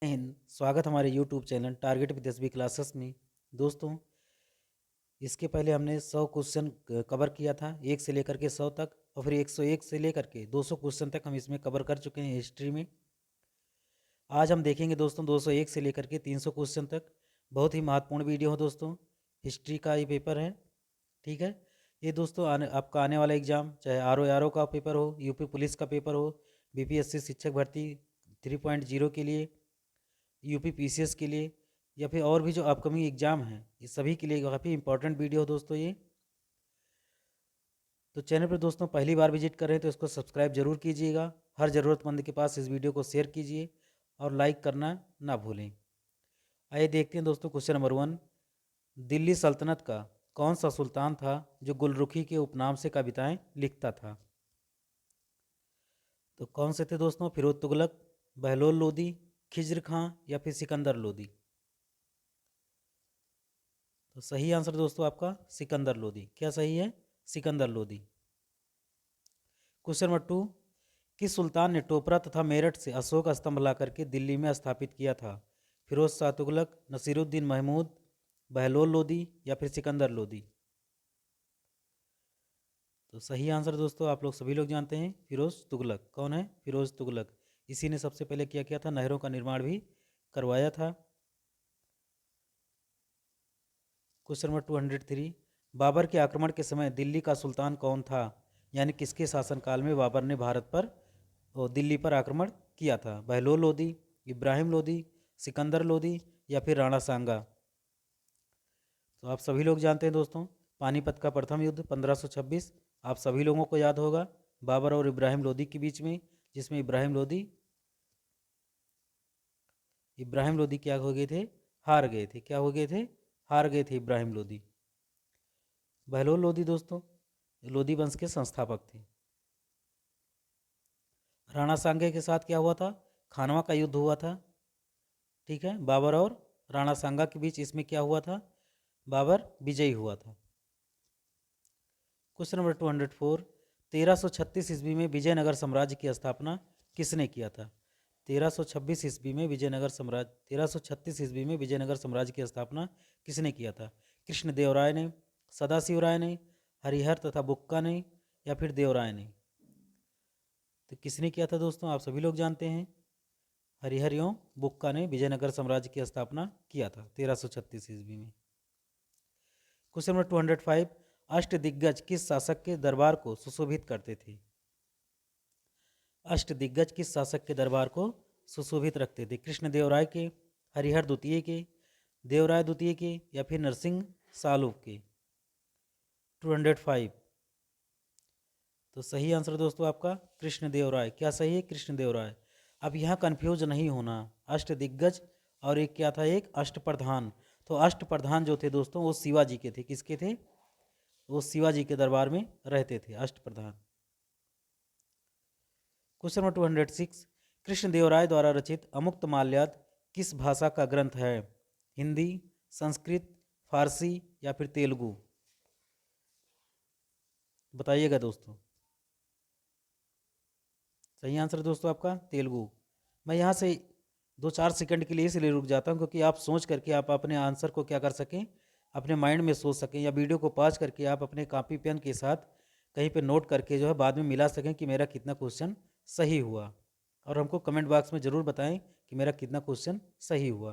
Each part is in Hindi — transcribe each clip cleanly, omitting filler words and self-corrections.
हिंद। स्वागत हमारे YouTube channel target with SB classes में। दोस्तों, इसके पहले हमने 100 क्वेश्चन कवर किया था, 1 से लेकर के 100 तक, और फिर 101 से लेकर के 200 क्वेश्चन तक हम इसमें कवर कर चुके हैं हिस्ट्री में। आज हम देखेंगे दोस्तों 201 से लेकर के 300 क्वेश्चन तक। बहुत ही महत्वपूर्ण वीडियो है दोस्तों, हिस्ट्री का ये पेपर है। ठीक है, ये दोस्तों आपका आने वाला एग्ज़ाम, चाहे आर ओ का पेपर हो, यूपी पुलिस का पेपर हो, बीपीएससी शिक्षक भर्ती 3.0 के लिए, यूपी पीसीएस के लिए, या फिर और भी जो अपकमिंग एग्ज़ाम हैं, ये सभी के लिए काफ़ी इंपॉर्टेंट वीडियो हो दोस्तों ये। तो चैनल पर दोस्तों पहली बार विजिट कर रहे हैं तो इसको सब्सक्राइब जरूर कीजिएगा। हर ज़रूरतमंद के पास इस वीडियो को शेयर कीजिए और लाइक करना ना भूलें। आइए देखते हैं दोस्तों क्वेश्चन नंबर 1। दिल्ली सल्तनत का कौन सा सुल्तान था जो गुलरुखी के उपनाम से कविताएं लिखता था? तो कौन से थे दोस्तों? फिरोज तुगलक, बहलोल लोदी, खिज्र खां, या फिर सिकंदर लोदी? तो सही आंसर दोस्तों आपका सिकंदर लोदी। क्या सही है? सिकंदर लोदी। Question number 2। किस सुल्तान ने टोपरा तथा मेरठ से अशोक स्तंभ ला करके दिल्ली में स्थापित किया था? फिरोज शाह तुगलक, नसीरुद्दीन महमूद, बहलोल लोदी, या फिर सिकंदर लोदी? तो सही आंसर दोस्तों आप लोग सभी लोग जानते हैं, फिरोज तुगलक। कौन है? फिरोज तुगलक। इसी ने सबसे पहले क्या किया था? नहरों का निर्माण भी करवाया था। Question number 203। बाबर के आक्रमण के समय दिल्ली का सुल्तान कौन था? यानी किसके शासनकाल में बाबर ने भारत पर और दिल्ली पर आक्रमण किया था? बहलोल लोदी, इब्राहिम लोदी, सिकंदर लोदी, या फिर राणा सांगा? तो आप सभी लोग जानते हैं दोस्तों, पानीपत का प्रथम युद्ध 1526 आप सभी लोगों को याद होगा, बाबर और इब्राहिम लोदी के बीच में, जिसमें इब्राहिम लोदी क्या हो गए थे? हार गए थे। क्या हो गए थे? हार गए थे इब्राहिम लोदी। बहलोल लोदी दोस्तों लोदी वंश के संस्थापक थे। राणा सांगे के साथ क्या हुआ था? खानवा का युद्ध हुआ था। ठीक है, बाबर और राणा सांगा के बीच, इसमें क्या हुआ था? बाबर विजयी हुआ था। Question number 204। 1336 ईस्वी में विजयनगर साम्राज्य की स्थापना किसने किया था? 1326 ईस्वी में विजयनगर साम्राज्य 1336 ईस्वी में विजयनगर साम्राज्य की स्थापना किसने किया था? कृष्णदेव राय ने, सदाशिव राय ने, हरिहर तथा बुक्का ने, या फिर देवराय ने? तो किसने किया था दोस्तों? आप सभी लोग जानते हैं, हरिहर एवं बुक्का ने विजयनगर साम्राज्य की स्थापना किया था 1336 ईस्वी में। Question number 205। अष्टदिग्गज किस शासक के दरबार को सुशोभित करते थे? अष्टदिग्गज किस शासक के दरबार को सुशोभित रखते थे? कृष्णदेव राय के, हरिहर द्वितीय के, देवराय द्वितीय के, या फिर नरसिंह सालुव के? 205। तो सही आंसर दोस्तों आपका कृष्णदेव राय। क्या सही है? कृष्णदेव राय। अब यहाँ कंफ्यूज नहीं होना, अष्टदिग्गज और एक क्या था? एक अष्टप्रधान। तो अष्टप्रधान जो थे दोस्तों वो शिवाजी के थे। किसके थे? वो शिवाजी के दरबार में रहते थे अष्टप्रधान। Question number 206। कृष्णदेव राय द्वारा रचित अमुक्त माल्याद किस भाषा का ग्रंथ है? हिंदी, संस्कृत, फारसी, या फिर तेलुगु? बताइएगा दोस्तों। सही आंसर दोस्तों आपका तेलुगु। मैं यहाँ से 2-4 सेकंड के लिए इसलिए रुक जाता हूँ क्योंकि आप सोच करके आप अपने आंसर को क्या कर सकें, अपने माइंड में सोच सकें, या वीडियो को पॉज करके आप अपने कॉपी पेन के साथ कहीं पे नोट करके जो है बाद में मिला सकें कि मेरा कितना क्वेश्चन सही हुआ, और हमको कमेंट बॉक्स में ज़रूर बताएं कि मेरा कितना क्वेश्चन सही हुआ।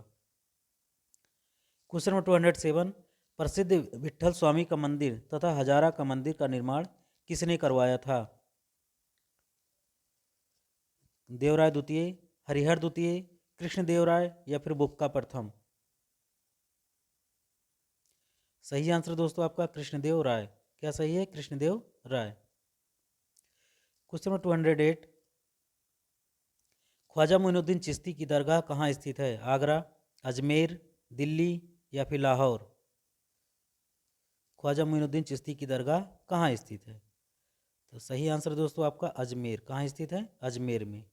Question number 207। प्रसिद्ध विट्ठल स्वामी का मंदिर तथा हजारा का मंदिर का निर्माण किसने करवाया था? देवराय द्वितीय, हरिहर द्वितीय, कृष्णदेव राय, या फिर बुक्का प्रथम? सही आंसर दोस्तों आपका कृष्णदेव राय। क्या सही है? कृष्णदेव राय। Question number 208। ख्वाजा मोइनुद्दीन चिश्ती की दरगाह कहाँ स्थित है? आगरा, अजमेर, दिल्ली, या फिर लाहौर? ख्वाजा मोइनुद्दीन चिश्ती की दरगाह कहाँ स्थित है? तो सही आंसर दोस्तों आपका अजमेर। कहाँ स्थित है? अजमेर में।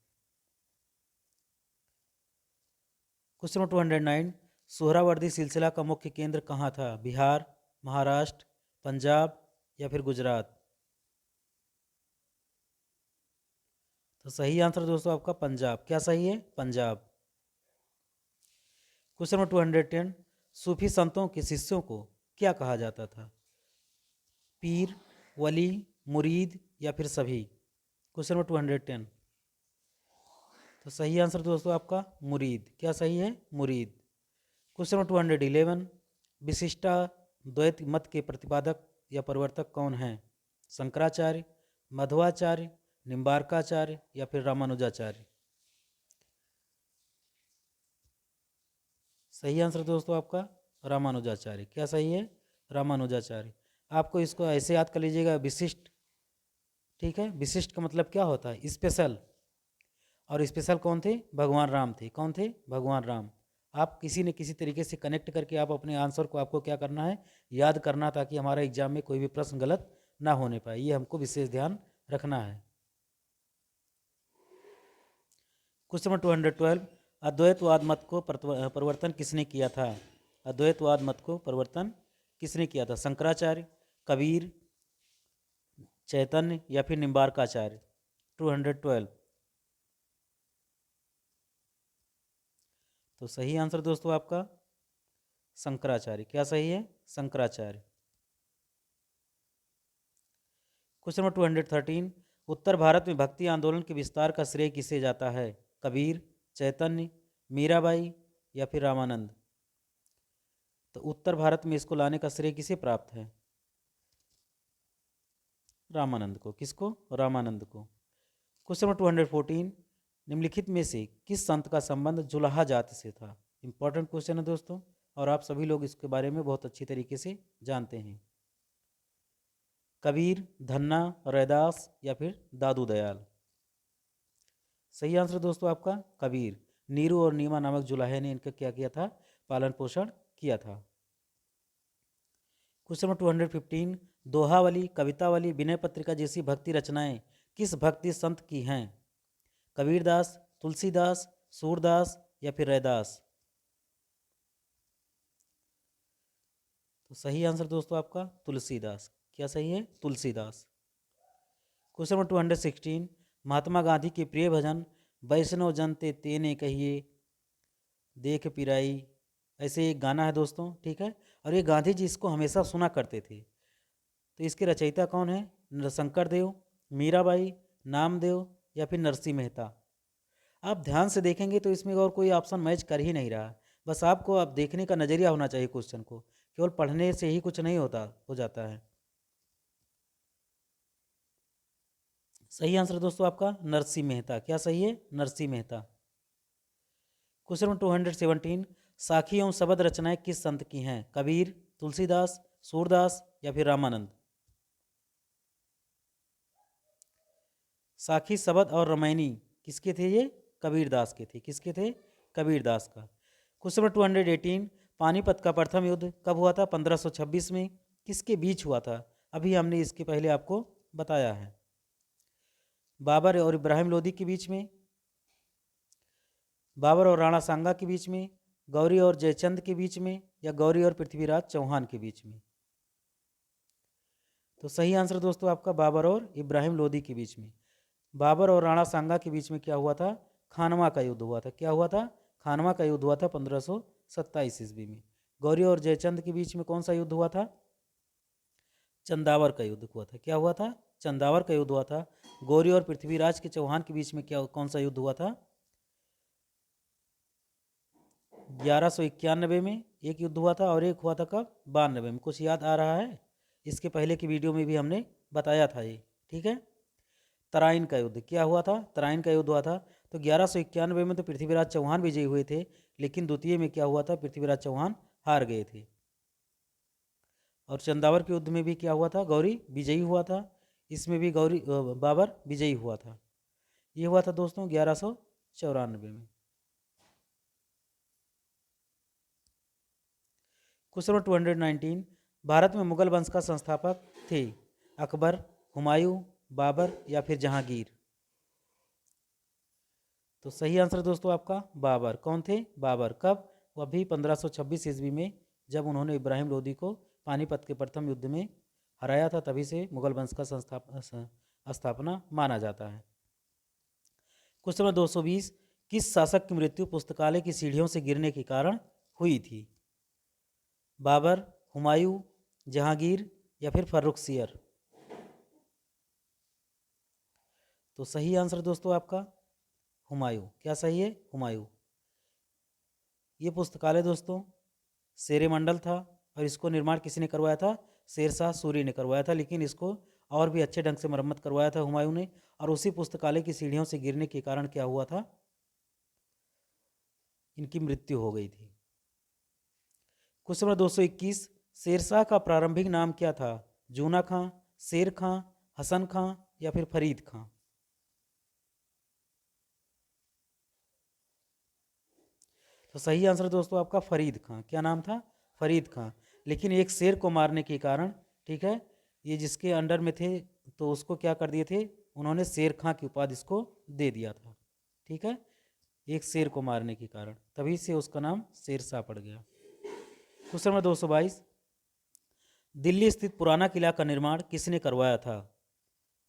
Question number 209। सोहरावर्दी सिलसिला का मुख्य केंद्र कहाँ था? बिहार, महाराष्ट्र, पंजाब, या फिर गुजरात? तो सही आंसर दोस्तों आपका पंजाब। क्या सही है? पंजाब। क्वेश्चन नंबर 210, सूफी संतों के शिष्यों को क्या कहा जाता था? पीर, वली, मुरीद या फिर सभी? Question number 210। तो सही आंसर दोस्तों आपका मुरीद। क्या सही है? मुरीद। क्वेश्चन नंबर 211, विशिष्टाद्वैत मत के प्रतिपादक या प्रवर्तक कौन हैं? शंकराचार्य, मध्वाचार्य, निम्बार्काचार्य या फिर रामानुजाचार्य? सही आंसर दोस्तों आपका रामानुजाचार्य। क्या सही है? रामानुजाचार्य। आपको इसको ऐसे याद कर लीजिएगा, विशिष्ट, ठीक है। विशिष्ट का मतलब क्या होता है? स्पेशल। और स्पेशल कौन थे? भगवान राम थे। कौन थे? भगवान राम। आप किसी न किसी तरीके से कनेक्ट करके आप अपने आंसर को आपको क्या करना है? याद करना, ताकि हमारा एग्जाम में कोई भी प्रश्न गलत ना होने पाए। ये हमको विशेष ध्यान रखना है। क्वेश्चन नंबर 212, अद्वैतवाद मत को प्रवर्तन किसने किया था? अद्वैतवाद मत को प्रवर्तन किसने किया था? शंकराचार्य, कबीर, चैतन्य या फिर निम्बार्काचार्य? 212। तो सही आंसर दोस्तों आपका शंकराचार्य। क्या सही है? शंकराचार्य। क्वेश्चन नंबर 213, उत्तर भारत में भक्ति आंदोलन के विस्तार का श्रेय किसे जाता है? कबीर, चैतन्य, मीराबाई या फिर रामानंद? तो उत्तर भारत में इसको लाने का श्रेय किसे प्राप्त है? रामानंद को। किसको? रामानंद को। क्वेश्चन नंबर 214, निम्नलिखित में से किस संत का संबंध जुलाहा जाति से था? इंपॉर्टेंट क्वेश्चन है दोस्तों, और आप सभी लोग इसके बारे में बहुत अच्छी तरीके से जानते हैं। कबीर, धन्ना, रैदास या फिर दादू दयाल? सही आंसर दोस्तों आपका कबीर। नीरू और नीमा नामक जुलाहे ने इनका क्या किया था? पालन पोषण किया था। क्वेश्चन नंबर 215, दोहावली, कवितावली, विनय पत्रिका जैसी भक्ति रचनाएं किस भक्ति संत की हैं? कबीरदास, तुलसीदास, सूरदास या फिर रैदास? तो सही आंसर दोस्तों आपका तुलसीदास। क्या सही है? तुलसीदास। क्वेश्चन नंबर 216, महात्मा गांधी के प्रिय भजन वैष्णव जन ते तेने कहिए देख पिराई, ऐसे एक गाना है दोस्तों, ठीक है। और ये गांधी जी इसको हमेशा सुना करते थे। तो इसके रचयिता कौन है? शंकर देव, मीराबाई, नामदेव या फिर नरसिंह मेहता? आप ध्यान से देखेंगे तो इसमें और कोई ऑप्शन मैच कर ही नहीं रहा। बस आपको आप देखने का नज़रिया होना चाहिए क्वेश्चन को, केवल पढ़ने से ही कुछ नहीं होता हो जाता है। सही आंसर दोस्तों आपका नरसिंह मेहता। क्या सही है? नरसिंह मेहता। क्वेश्चन नंबर 217, साखी एवं शबद रचनाएं किस संत की हैं? कबीर, तुलसीदास, सूरदास या फिर रामानंद? साखी, शबद और रामायणी किसके थे? ये कबीरदास के थे। किसके थे? कबीरदास का। क्वेश्चन नंबर 218, पानीपत का प्रथम युद्ध कब हुआ था? 1526 में। किसके बीच हुआ था? अभी हमने इसके पहले आपको बताया है। बाबर और इब्राहिम लोदी के बीच में, बाबर और राणा सांगा के बीच में, गौरी और जयचंद के बीच में या गौरी और पृथ्वीराज चौहान के बीच में? तो सही आंसर दोस्तों आपका बाबर और इब्राहिम लोदी के बीच में। बाबर और राणा सांगा के बीच में क्या हुआ था? खानवा का युद्ध हुआ था। क्या हुआ था? खानवा का युद्ध हुआ था 1527 ईस्वी में। गौरी और जयचंद के बीच में कौन सा युद्ध हुआ था? चंदावर का युद्ध हुआ था। क्या हुआ था? चंदावर का युद्ध हुआ था। गौरी और पृथ्वीराज के चौहान के बीच में क्या कौन सा युद्ध हुआ था? 1191 में एक युद्ध हुआ था, और एक हुआ था कब? 92 में। कुछ याद आ रहा है? इसके पहले की वीडियो में भी हमने बताया था ये, ठीक है। तराइन का युद्ध क्या हुआ था? तराइन का युद्ध हुआ था। तो 1191 में तो पृथ्वीराज चौहान विजयी हुए थे, लेकिन द्वितीय में क्या हुआ था? पृथ्वीराज चौहान हार गए थे। और चंदावर के युद्ध में भी क्या हुआ था? गौरी विजयी हुआ था। इसमें भी गौरी बाबर विजयी हुआ था। ये हुआ था दोस्तों 1194 में। क्वेश्चन नंबर 219, भारत में मुगल वंश का संस्थापक थे? अकबर, हुमायूं, बाबर या फिर जहांगीर? तो सही आंसर दोस्तों आपका बाबर। कौन थे? बाबर। कब? वह भी 1526 ईस्वी में, जब उन्होंने इब्राहिम लोदी को पानीपत के प्रथम युद्ध में हराया था, तभी से मुगल वंश का स्थापना माना जाता है। क्वेश्चन नंबर 220, किस शासक की मृत्यु पुस्तकालय की सीढ़ियों से गिरने के कारण हुई थी? बाबर, हुमायूं, जहांगीर या फिर फर्रुखसियर? तो सही आंसर दोस्तों आपका हुमायूं। क्या सही है? हुमायूं। ये पुस्तकालय दोस्तों शेरे मंडल था और इसको निर्माण किसने करवाया था? शेरशाह सूरी ने करवाया था, लेकिन इसको और भी अच्छे ढंग से मरम्मत करवाया था हुमायूं ने। और उसी पुस्तकालय की सीढ़ियों से गिरने के कारण क्या हुआ था? इनकी मृत्यु हो गई थी। क्वेश्चन नंबर 221, शेरशाह का प्रारंभिक नाम क्या था? जूना खां, शेर खां, हसन खां या फिर फरीद खां? तो सही आंसर दोस्तों आपका फरीद खां। क्या नाम था? फरीद खां। लेकिन एक शेर को मारने के कारण, ठीक है, ये जिसके अंडर में थे तो उसको क्या कर दिए थे? उन्होंने शेर खां की उपाधि इसको दे दिया था। ठीक है, एक शेर को मारने के कारण, तभी से उसका नाम शेरशाह पड़ गया। क्वेश्चन नंबर 222, दिल्ली स्थित पुराना किला का निर्माण किसने करवाया था?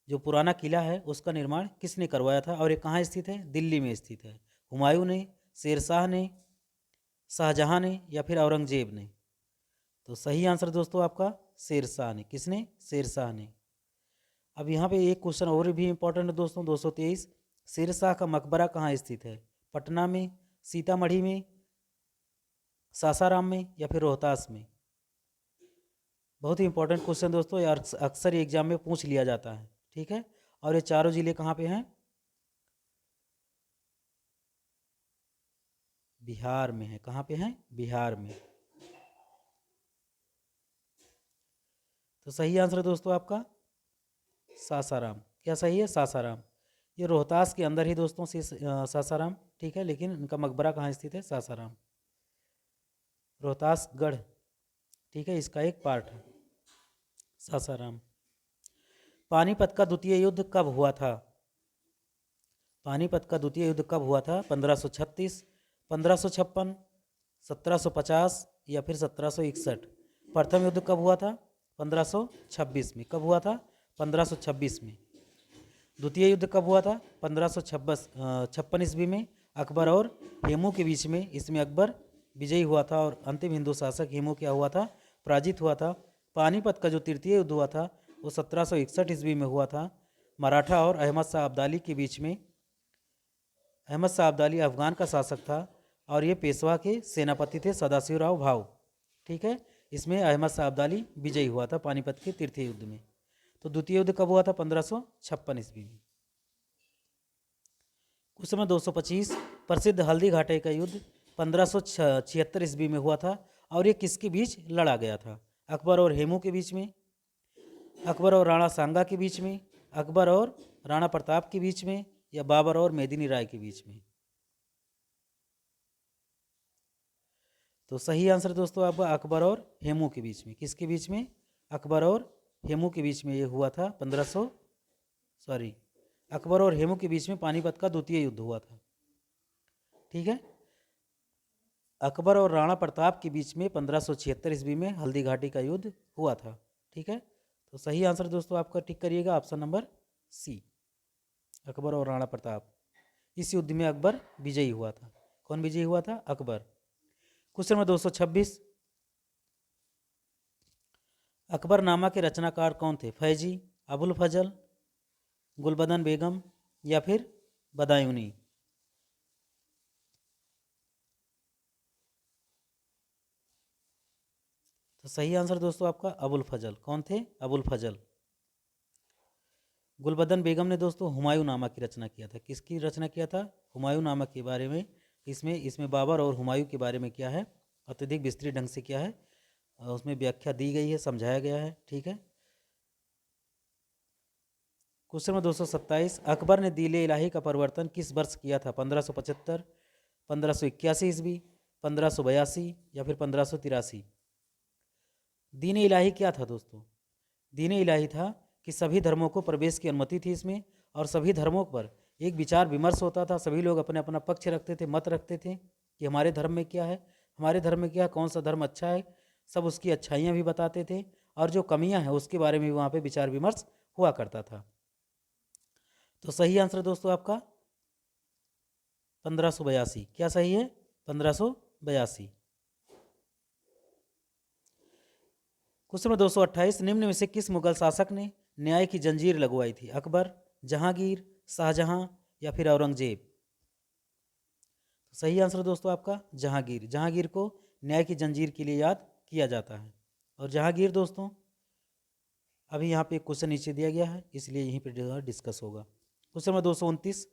जो पुराना किला है उसका निर्माण किसने करवाया था और ये कहाँ स्थित है? दिल्ली में स्थित है। हुमायूं ने, शेरशाह ने, शाहजहां ने या फिर औरंगजेब ने? तो सही आंसर दोस्तों आपका शेरशाह ने। किसने? शेरशाह ने। अब यहाँ पे एक क्वेश्चन और भी इंपॉर्टेंट है दोस्तों, 223, शेरशाह का मकबरा कहाँ स्थित है? पटना में, सीतामढ़ी में, सासाराम में या फिर रोहतास में? बहुत ही इंपॉर्टेंट क्वेश्चन दोस्तों, यार अक्सर एग्जाम में पूछ लिया जाता है। ठीक है, और ये चारों जिले कहाँ पे हैं? बिहार में है। कहाँ पे हैं? बिहार में। तो सही आंसर दोस्तों आपका सासाराम। क्या सही है? सासाराम। ये रोहतास के अंदर ही दोस्तों से सासाराम, ठीक है, लेकिन इनका मकबरा कहाँ स्थित है? सासाराम, रोहतासगढ़, ठीक है, इसका एक पार्ट है सासाराम। पानीपत का द्वितीय युद्ध कब हुआ था? पानीपत का द्वितीय युद्ध कब हुआ था? 1536, 1556, 1750 या फिर 1761? प्रथम युद्ध कब हुआ था? 1526 में। कब हुआ था? 1526 में। द्वितीय युद्ध कब हुआ था? 1556 ईस्वी में अकबर और हेमू के बीच में। इसमें अकबर विजयी हुआ था और अंतिम हिंदू शासक हेमू क्या हुआ था? पराजित हुआ था। पानीपत का जो तृतीय युद्ध हुआ था वो 1761 ईस्वी में हुआ था, मराठा और अहमद शाह अब्दाली के बीच में। अहमद शाह अब्दाली अफगान का शासक था और ये पेशवा के सेनापति थे, सदाशिवराव भाऊ। ठीक है, इसमें अहमद शाह अब्दाली विजयी हुआ था पानीपत के तृतीय युद्ध में। तो द्वितीय युद्ध कब हुआ था? 1556 ईस्वी में। उस समय 225, प्रसिद्ध हल्दी घाटी का युद्ध 1576 ईस्वी में हुआ था और ये किसके बीच लड़ा गया था? अकबर और हेमू के बीच में, अकबर और राणा सांगा के बीच में, अकबर और राणा प्रताप के बीच में या बाबर और मेदिनी राय के बीच में? तो सही आंसर दोस्तों आपका अकबर और हेमू के बीच में। किसके बीच में? अकबर और हेमू के बीच में ये हुआ था। अकबर और हेमू के बीच में पानीपत का द्वितीय युद्ध हुआ था। ठीक है, अकबर और राणा प्रताप के बीच में 1576 ईस्वी में हल्दी घाटी का युद्ध हुआ था। ठीक है, तो सही आंसर दोस्तों आपका टिक करिएगा ऑप्शन नंबर सी, अकबर और राणा प्रताप। इस युद्ध में अकबर विजयी हुआ था। कौन विजयी हुआ था? अकबर। क्वेश्चन नंबर 226, अकबरनामा के रचनाकार कौन थे? फैजी, अबुल फजल, गुलबदन बेगम या फिर बदायूनी? तो सही आंसर दोस्तों आपका अबुल फजल। कौन थे? अबुल फजल। गुलबदन बेगम ने दोस्तों हुमायूं नामा की रचना किया था। किसकी रचना किया था? हुमायूं नामा के बारे में। इसमें बाबर और हुमायूं के बारे में क्या है, अत्यधिक विस्तृत ढंग से क्या है उसमें व्याख्या दी गई है, समझाया गया है। ठीक है, क्वेश्चन नंबर 227, अकबर ने दीले इलाही का परिवर्तन किस वर्ष किया था? 1575, 1581 ईस्वी, 1582 या फिर 1583? दीन इलाही क्या था दोस्तों? दीन इलाही था कि सभी धर्मों को प्रवेश की अनुमति थी इसमें, और सभी धर्मों पर एक विचार विमर्श होता था। सभी लोग अपने अपना पक्ष रखते थे, मत रखते थे कि हमारे धर्म में क्या है, हमारे धर्म में क्या है, कौन सा धर्म अच्छा है। सब उसकी अच्छाइयाँ भी बताते थे और जो कमियाँ हैं उसके बारे में भी वहाँ पे विचार विमर्श हुआ करता था। तो सही आंसर दोस्तों आपका 1582। क्या सही है? 1582। क्वेश्चन नंबर 228, निम्न में से किस मुगल शासक ने न्याय की जंजीर लगवाई थी? अकबर, जहांगीर, शाहजहां या फिर औरंगजेब? तो सही आंसर दोस्तों आपका जहांगीर। जहांगीर को न्याय की जंजीर के लिए याद किया जाता है। और जहांगीर दोस्तों अभी यहाँ पे एक क्वेश्चन नीचे दिया गया है, इसलिए यहीं पर डिस्कस होगा। क्वेश्चन नंबर 229,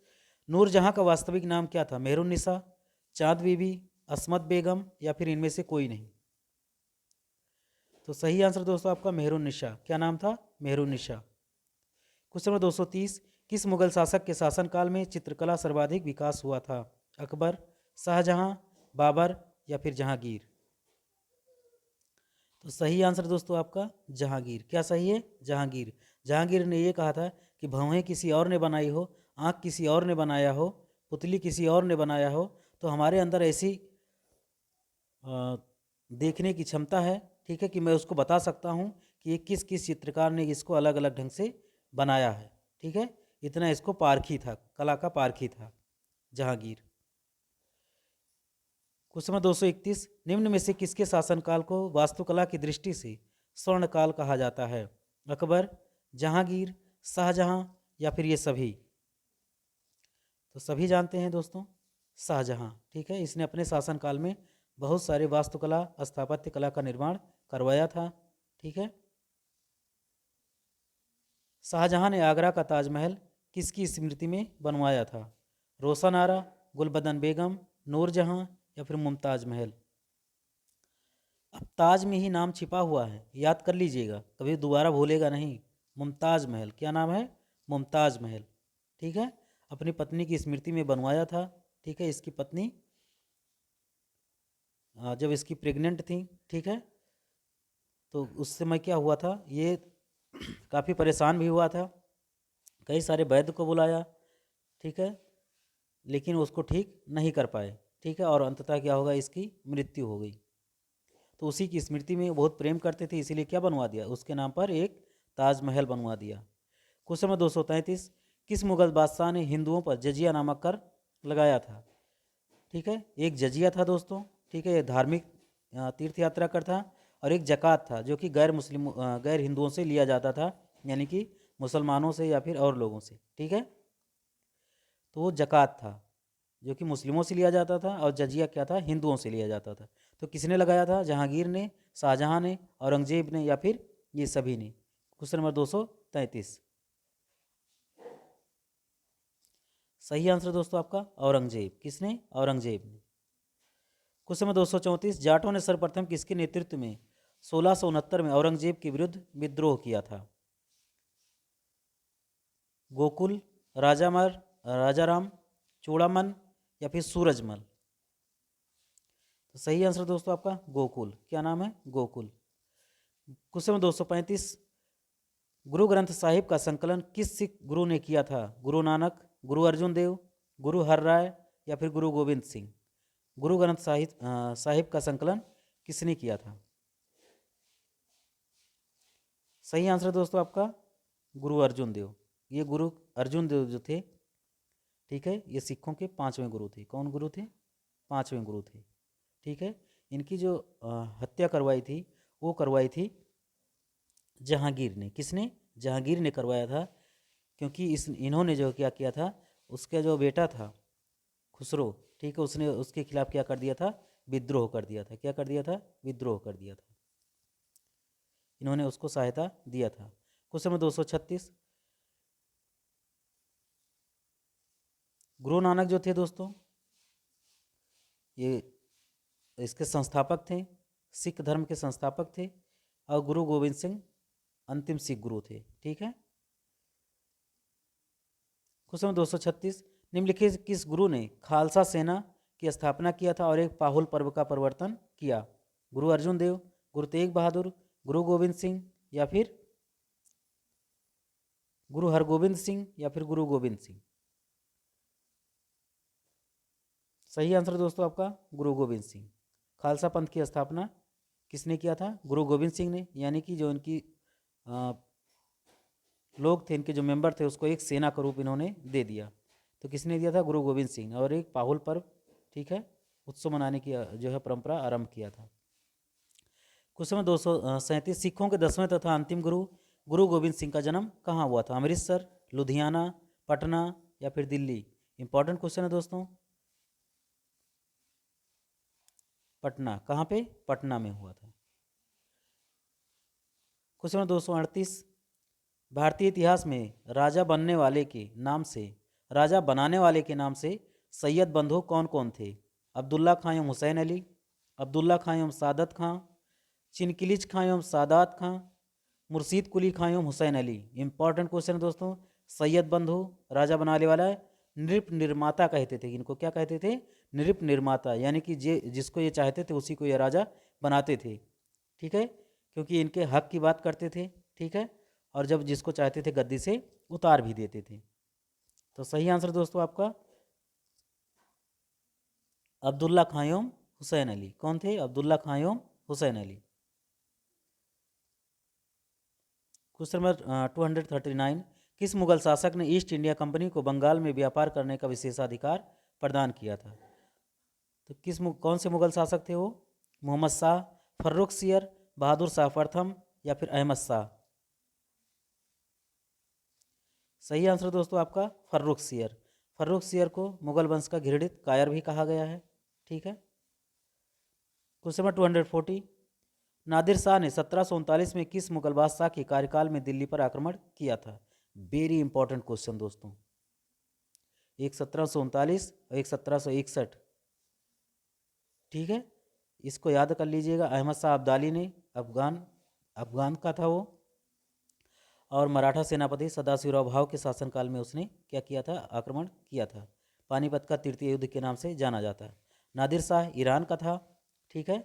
नूरजहां का वास्तविक नाम क्या था? मेहरुन्निसा, चांद बीबी, असमत बेगम या फिर इनमें से कोई नहीं? तो सही आंसर दोस्तों आपका मेहरुन्निसा। क्या नाम था? मेहरुन्निसा। क्वेश्चन नंबर 230, किस मुगल शासक के शासनकाल में चित्रकला सर्वाधिक विकास हुआ था? अकबर, शाहजहां, बाबर या फिर जहांगीर? तो सही आंसर दोस्तों आपका जहांगीर। क्या सही है? जहांगीर। जहांगीर ने ये कहा था कि भवें किसी और ने बनाई हो, आँख किसी और ने बनाया हो, पुतली किसी और ने बनाया हो, तो हमारे अंदर ऐसी देखने की क्षमता है, ठीक है, कि मैं उसको बता सकता हूँ कि ये किस किस चित्रकार ने इसको अलग अलग ढंग से बनाया है, ठीक है। इतना इसको पारखी था, कला का पारखी था जहांगीर। क्वेश्चन नंबर 231, निम्न में से किसके शासनकाल को वास्तुकला की दृष्टि से स्वर्णकाल कहा जाता है? अकबर, जहांगीर, शाहजहां या फिर ये सभी? तो सभी जानते हैं दोस्तों, शाहजहां, ठीक है। इसने अपने शासनकाल में बहुत सारे वास्तुकला, स्थापत्य कला का निर्माण करवाया था, ठीक है। शाहजहां ने आगरा का ताजमहल किसकी स्मृति में बनवाया था? रोशन आरा, गुलबदन बेगम, नूरजहां या फिर मुमताज महल? अब ताज में ही नाम छिपा हुआ है, याद कर लीजिएगा, कभी दोबारा भूलेगा नहीं। मुमताज महल, क्या नाम है? मुमताज महल, ठीक है। अपनी पत्नी की स्मृति में बनवाया था, ठीक है। इसकी पत्नी जब इसकी प्रेग्नेंट थी, ठीक है, तो उस समय क्या हुआ था, ये काफ़ी परेशान भी हुआ था, कई सारे वैद्य को बुलाया, ठीक है, लेकिन उसको ठीक नहीं कर पाए, ठीक है। और अंततः क्या होगा, इसकी मृत्यु हो गई। तो उसी की स्मृति में बहुत प्रेम करते थे, इसीलिए क्या बनवा दिया, उसके नाम पर एक ताजमहल बनवा दिया। क्वेश्चन नंबर 233, किस मुगल बादशाह ने हिंदुओं पर जजिया नामक कर लगाया था? ठीक है, एक जजिया था दोस्तों, ठीक है, ये धार्मिक तीर्थ यात्रा कर था। और एक जक़ात था जो कि गैर हिंदुओं से लिया जाता था, यानी कि मुसलमानों से या फिर और लोगों से, ठीक है। तो वो जक़ात था जो कि मुस्लिमों से लिया जाता था, और जजिया क्या था, हिंदुओं से लिया जाता था। तो किसने लगाया था? जहांगीर ने, शाहजहां ने, औरंगजेब ने या फिर ये सभी ने? क्वेश्चन नंबर 233, सही आंसर दोस्तों आपका औरंगजेब। किसने? औरंगजेब ने। क्वेश्चन नंबर 234, जाटों ने सर्वप्रथम किसके नेतृत्व में 1669 में औरंगजेब के विरुद्ध विद्रोह किया था? गोकुल, राजाराम, चूड़ामन या फिर सूरजमल? तो सही आंसर दोस्तों आपका गोकुल। क्या नाम है? गोकुल। क्वेश्चन नंबर 235, गुरु ग्रंथ साहिब का संकलन किस सिख गुरु ने किया था? गुरु नानक, गुरु अर्जुन देव, गुरु हरराय या फिर गुरु गोविंद सिंह? गुरु ग्रंथ साहिब का संकलन किसने किया था? सही आंसर दोस्तों आपका गुरु अर्जुन देव। ये गुरु अर्जुन देव जो थे, ठीक है, ये सिखों के 5वें गुरु थे। कौन गुरु थे? 5वें गुरु थे, ठीक है। इनकी जो हत्या करवाई थी, वो करवाई थी जहांगीर ने। किसने? जहांगीर ने करवाया था, क्योंकि इन्होंने जो क्या किया था, उसका जो बेटा था खुसरो, ठीक है, उसने उसके खिलाफ क्या कर दिया था? विद्रोह कर दिया था। क्या कर दिया था? विद्रोह कर दिया था। इन्होंने उसको सहायता दिया था। क्वेश्चन नंबर 236, गुरु नानक जो थे दोस्तों, ये इसके संस्थापक थे, सिख धर्म के संस्थापक थे। और गुरु गोविंद सिंह अंतिम सिख गुरु थे, ठीक है। क्वेश्चन नंबर 236, निम्नलिखित किस गुरु ने खालसा सेना की स्थापना किया था और एक पाहुल पर्व का प्रवर्तन किया? गुरु अर्जुन देव, गुरु तेग बहादुर, गुरु गोविंद सिंह या फिर गुरु हरगोविंद सिंह या फिर गुरु गोविंद सिंह? सही आंसर दोस्तों आपका गुरु गोविंद सिंह। खालसा पंथ की स्थापना किसने किया था? गुरु गोविंद सिंह ने, यानी कि जो इनकी लोग थे, इनके जो मेंबर थे, उसको एक सेना का रूप इन्होंने दे दिया। तो किसने दिया था? गुरु गोविंद सिंह। और एक पाहुल पर्व, ठीक है, उत्सव मनाने की जो है परंपरा आरंभ किया था। क्वेश्चन नंबर 237, सिखों के 10वें तथा अंतिम गुरु गुरु गोविंद सिंह का जन्म कहाँ हुआ था? अमृतसर, लुधियाना, पटना या फिर दिल्ली? इंपॉर्टेंट क्वेश्चन है दोस्तों। पटना, कहाँ पे? पटना में हुआ था। क्वेश्चन नंबर 238, भारतीय इतिहास में राजा बनाने वाले के नाम से सैयद बंधु कौन कौन थे? अब्दुल्ला खां एवं हुसैन अली, अब्दुल्ला खां एवं सादत खां, चिनकिलिच खां एवं सादात खां, मुर्शीद कुली खां एवं हुसैन अली? इंपॉर्टेंट क्वेश्चन है दोस्तों। सैयद बंधु राजा बनाने वाला है, नृप निर्माता कहते थे। इनको क्या कहते थे? नृप निर्माता, यानी कि जिसको ये चाहते थे उसी को ये राजा बनाते थे। ठीक है, क्योंकि इनके हक की बात करते थे। ठीक है, और जब जिसको चाहते थे गद्दी से उतार भी देते थे। तो सही आंसर दोस्तों आपका अब्दुल्ला खां एवं हुसैन अली। कौन थे? अब्दुल्ला खां एवं हुसैन अली। क्वेश्चन नंबर 239, किस मुगल शासक ने ईस्ट इंडिया कंपनी को बंगाल में व्यापार करने का विशेषाधिकार प्रदान किया था? तो कौन से मुगल शासक थे वो? मोहम्मद शाह, फर्रुखसियर, बहादुर शाह प्रथम या फिर अहमद शाह? सही आंसर दोस्तों आपका फर्रुखसियर। फर्रुखसियर को मुगल वंश का घृणित कायर भी कहा गया है। ठीक है। क्वेश्चन नंबर 240, नादिर शाह ने 1739 में किस मुगल बादशाह के कार्यकाल में दिल्ली पर आक्रमण किया था? वेरी इंपॉर्टेंट क्वेश्चन दोस्तों। एक 1739 और एक 1761। ठीक है, इसको याद कर लीजिएगा। अहमद शाह अब्दाली ने, अफगान का था वो, और मराठा सेनापति सदाशिवराव भाव के शासनकाल में उसने क्या किया था? आक्रमण किया था। पानीपत का तृतीय युद्ध के नाम से जाना जाता है। नादिर शाह ईरान का था। ठीक है,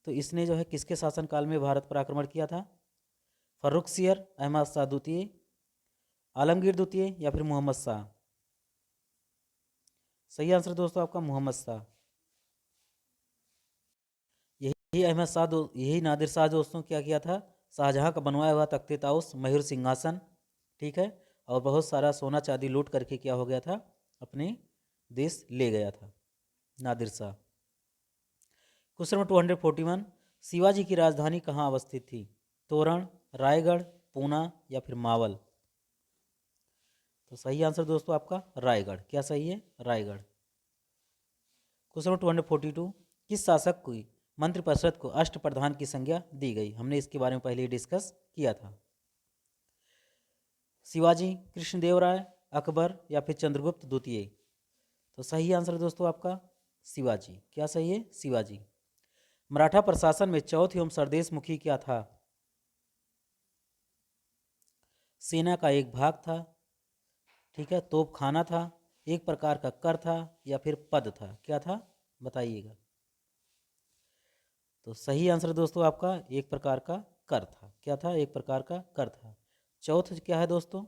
तो इसने जो है किसके शासनकाल में भारत पर आक्रमण किया था? फर्रुखसियर, अहमद शाह द्वितीय, आलमगीर द्वितीय या फिर मोहम्मद शाह? सही आंसर दोस्तों आपका मोहम्मद शाह। यही नादिर शाह दोस्तों क्या किया था? शाहजहां का बनवाया हुआ तख्ते ताउस, मयूर सिंहासन, ठीक है, और बहुत सारा सोना चांदी लूट करके क्या हो गया था? अपने देश ले गया था नादिर शाह। क्वेश्चन नंबर 241, शिवाजी की राजधानी कहाँ अवस्थित थी? तोरण, रायगढ़, पूना या फिर मावल? तो सही आंसर दोस्तों आपका रायगढ़। क्या सही है? रायगढ़। क्वेश्चन नंबर 242, किस शासक की मंत्रिपरिषद को अष्टप्रधान की संज्ञा दी गई? हमने इसके बारे में पहले ही डिस्कस किया था। शिवाजी, कृष्णदेवराय, अकबर या फिर चंद्रगुप्त द्वितीय? तो सही आंसर दोस्तों आपका शिवाजी। क्या सही है? शिवाजी। मराठा प्रशासन में चौथ एवं सरदेश मुखी क्या था? सेना का एक भाग था। ठीक है, तोप खाना था, एक प्रकार का कर था या फिर पद था? क्या था? बताइएगा। तो सही आंसर दोस्तों आपका एक प्रकार का कर था। क्या था? एक प्रकार का कर था। चौथ क्या है दोस्तों?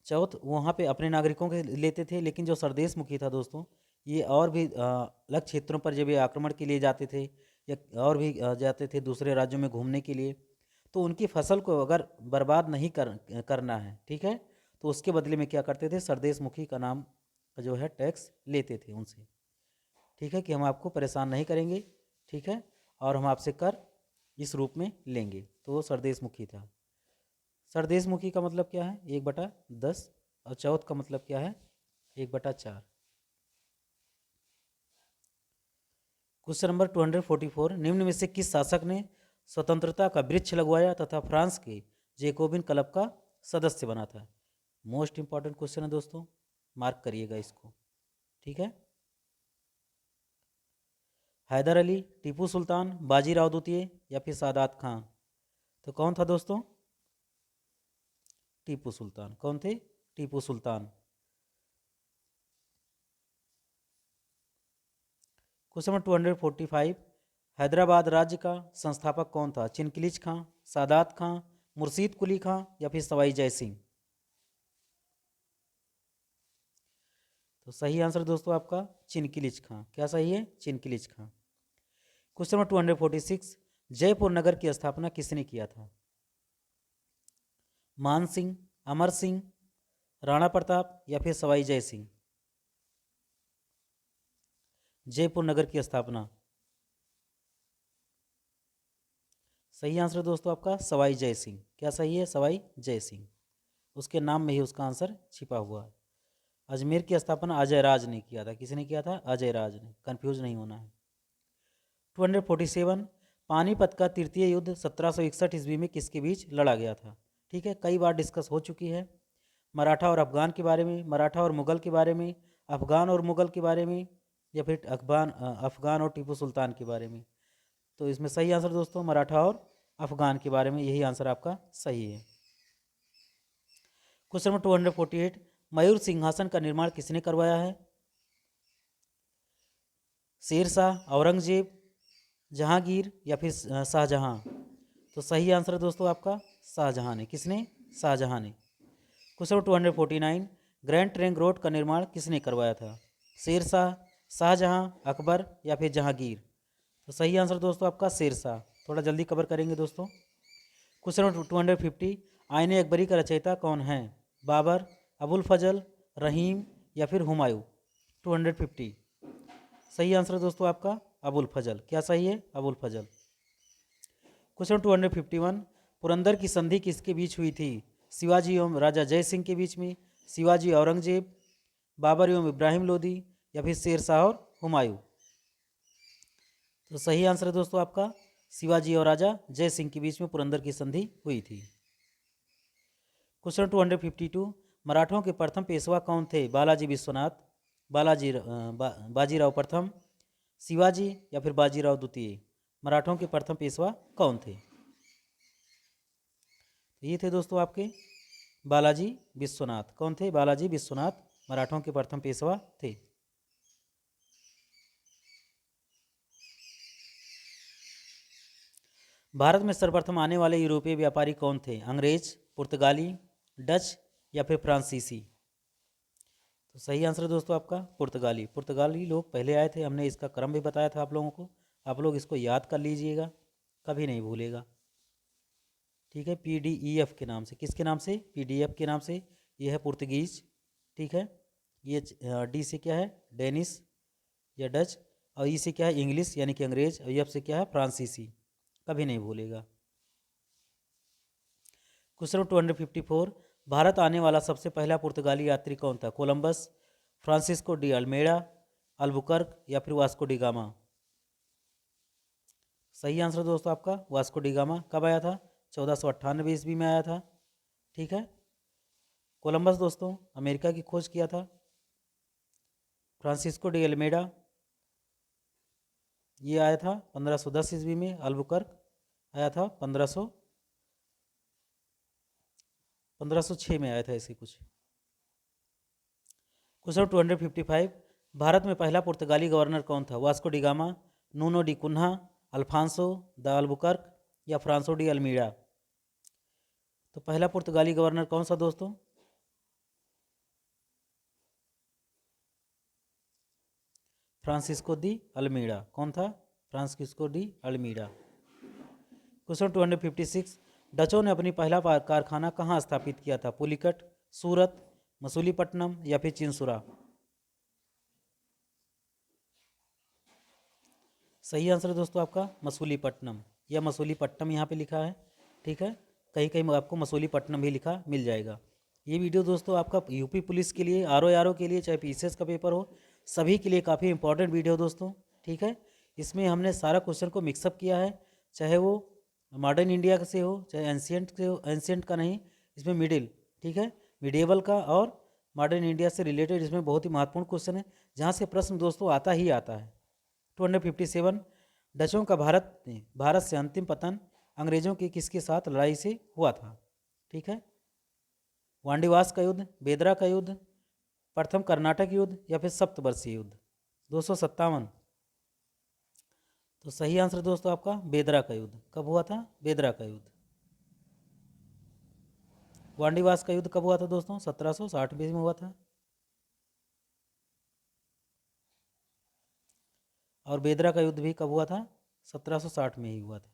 चौथ वहाँ पे अपने नागरिकों के लेते थे, लेकिन जो सरदेश मुखी था दोस्तों, ये और भी अलग क्षेत्रों पर जब ये आक्रमण के लिए जाते थे या और भी जाते थे दूसरे राज्यों में घूमने के लिए, तो उनकी फसल को अगर बर्बाद नहीं करना है, ठीक है, तो उसके बदले में क्या करते थे? सरदेश मुखी का नाम जो है टैक्स लेते थे उनसे। ठीक है, कि हम आपको परेशान नहीं करेंगे, ठीक है, और हम आपसे कर इस रूप में लेंगे। तो वो सरदेश मुखी था। सरदेश मुखी का मतलब क्या है? 1/10। और चौथ का मतलब क्या है? 1/4। क्वेश्चन नंबर 244, निम्न में से किस शासक ने स्वतंत्रता का वृक्ष लगवाया तथा फ्रांस के जेकोबिन क्लब का सदस्य बना था? मोस्ट इंपॉर्टेंट क्वेश्चन है दोस्तों, मार्क करिएगा इसको। ठीक है, हैदर अली, टीपू सुल्तान, बाजीराव द्वितीय या फिर सादात खां? तो कौन था दोस्तों? टीपू सुल्तान। कौन थे? टीपू सुल्तान। क्वेश्चन नंबर 245, हैदराबाद राज्य का संस्थापक कौन था? चिनकिलिच खां, सादात खां, मुर्शीद कुली खां या फिर सवाई जय सिंह? तो सही आंसर दोस्तों आपका चिनकिलिच खां। क्या सही है? चिनकिलिच खां। क्वेश्चन नंबर 246, जयपुर नगर की स्थापना किसने किया था? मान सिंह, अमर सिंह, राणा प्रताप या फिर सवाई जय सिंह? जयपुर नगर की स्थापना सही आंसर दोस्तों आपका सवाई जय सिंह। क्या सही है? सवाई जय सिंह, उसके नाम में ही उसका आंसर छिपा हुआ है। अजमेर की स्थापना अजय राज ने किया था। किसने किया था? अजय राज ने, कंफ्यूज नहीं होना है। 247 पानीपत का तृतीय युद्ध 1761 ईस्वी में किसके बीच लड़ा गया था? ठीक है, कई बार डिस्कस हो चुकी है। मराठा और अफगान के बारे में, मराठा और मुगल के बारे में, अफगान और मुगल के बारे में, या फिर अफगान और टीपू सुल्तान के बारे में। तो इसमें सही आंसर दोस्तों मराठा और अफगान के बारे में, यही आंसर आपका सही है। क्वेश्चन नंबर 248 मयूर सिंहासन का निर्माण किसने करवाया है? शेरशाह, औरंगजेब, जहांगीर या फिर शाहजहां? तो सही आंसर है दोस्तों आपका शाहजहां ने। किसने? शाहजहां ने। क्वेश्चन 249 ग्रैंड ट्रंक रोड का निर्माण किसने करवाया था? शेरशाह, शाहजहां, अकबर या फिर जहांगीर? तो सही आंसर दोस्तों आपका शेरशाह। थोड़ा जल्दी कवर करेंगे दोस्तों। क्वेश्चन 250 आईने अकबरी का रचयिता कौन है? बाबर, अबुल फजल, रहीम या फिर हुमायूं? 250 सही आंसर दोस्तों आपका अबुल फजल। क्या सही है? अबुल फजल। क्वेश्चन 251 पुरंदर की संधि किसके बीच हुई थी? शिवाजी एवं राजा जय सिंह के बीच में, शिवाजी औरंगजेब, बाबर एवं इब्राहिम लोदी या फिर शेरशाह और हुमायूं? तो सही आंसर है दोस्तों आपका शिवाजी और राजा जय सिंह के बीच में पुरंदर की संधि हुई थी। क्वेश्चन 252 मराठों के प्रथम पेशवा कौन थे? बालाजी विश्वनाथ, बाजीराव प्रथम, शिवाजी या फिर बाजीराव द्वितीय? मराठों के प्रथम पेशवा कौन थे? ये थे दोस्तों आपके बालाजी विश्वनाथ। कौन थे? बालाजी विश्वनाथ मराठों के प्रथम पेशवा थे। भारत में सर्वप्रथम आने वाले यूरोपीय व्यापारी कौन थे? अंग्रेज, पुर्तगाली, डच या फिर फ्रांसीसी? तो सही आंसर है दोस्तों आपका पुर्तगाली। पुर्तगाली लोग पहले आए थे, हमने इसका क्रम भी बताया था आप लोगों को। आप लोग इसको याद कर लीजिएगा, कभी नहीं भूलेगा। ठीक है, पीडीईएफ के नाम से। किसके नाम से? पीडीएफ के नाम से। ये है पुर्तगीज, ठीक है। ये डी से क्या है? डेनिस या डच, और ई से क्या है? इंग्लिश यानी कि अंग्रेज, और एफ से क्या है? फ्रांसीसी। कभी नहीं भूलेगा। क्वेश्चन 254 भारत आने वाला सबसे पहला पुर्तगाली यात्री कौन था? Columbus, Francisco de Almeida, Albuquerque या फिर वास्को डी गामा? सही आंसर दोस्तों आपका वास्को डी गामा। कब आया था? 1498 ईस्वी में आया था, ठीक है। कोलंबस दोस्तों अमेरिका की खोज किया था। फ्रांसिस्को डी अल्मेडा ये आया था 1510 ईस्वी में। अल्बुकर्क आया था 1506 में आया था, ऐसे कुछ। क्वेश्चन 255 भारत में पहला पुर्तगाली गवर्नर कौन था? Vasco da Gama, Nuno da Cunha, Alfonso de Albuquerque या फ्रांसो डी अल्मीडा? तो पहला पुर्तगाली गवर्नर कौन सा दोस्तों? Francisco de Almeida. कौन था? Francisco de Almeida. क्वेश्चन 256 डचों ने अपनी पहला कारखाना कहाँ स्थापित किया था? पुलिकट, सूरत, मसूलीपट्टनम या फिर चिंसुरा? सही आंसर है दोस्तों आपका मसूलीपट्टनम, या मसूलीपट्टनम यहाँ पे लिखा है, ठीक है। कहीं कहीं आपको मसूलीपट्टनम भी लिखा मिल जाएगा। ये वीडियो दोस्तों आपका यूपी पुलिस के लिए, आरओ के लिए, चाहे पीसीएस का पेपर हो, सभी के लिए काफ़ी इंपॉर्टेंट वीडियो दोस्तों, ठीक है। इसमें हमने सारा क्वेश्चन को मिक्सअप किया है, चाहे वो मॉडर्न इंडिया से हो, चाहे एंशियंट से हो। एंशियंट का नहीं, इसमें मिडिल, ठीक है, मिडिएवल का और मॉडर्न इंडिया से रिलेटेड इसमें बहुत ही महत्वपूर्ण क्वेश्चन है, जहाँ से प्रश्न दोस्तों आता ही आता है। 257 डचों का भारत से अंतिम पतन अंग्रेजों की किसके साथ लड़ाई से हुआ था? ठीक है, वांडीवास का युद्ध, बेदरा का युद्ध, प्रथम कर्नाटक युद्ध या फिर सप्तवर्षीय युद्ध? 257 तो सही आंसर दोस्तों आपका बेदरा का युद्ध। कब हुआ था? बेदरा का युद्ध। वांडीवास का युद्ध कब हुआ था दोस्तों? 1760 में हुआ था। और बेदरा का युद्ध भी कब हुआ था? 1760 में ही हुआ था।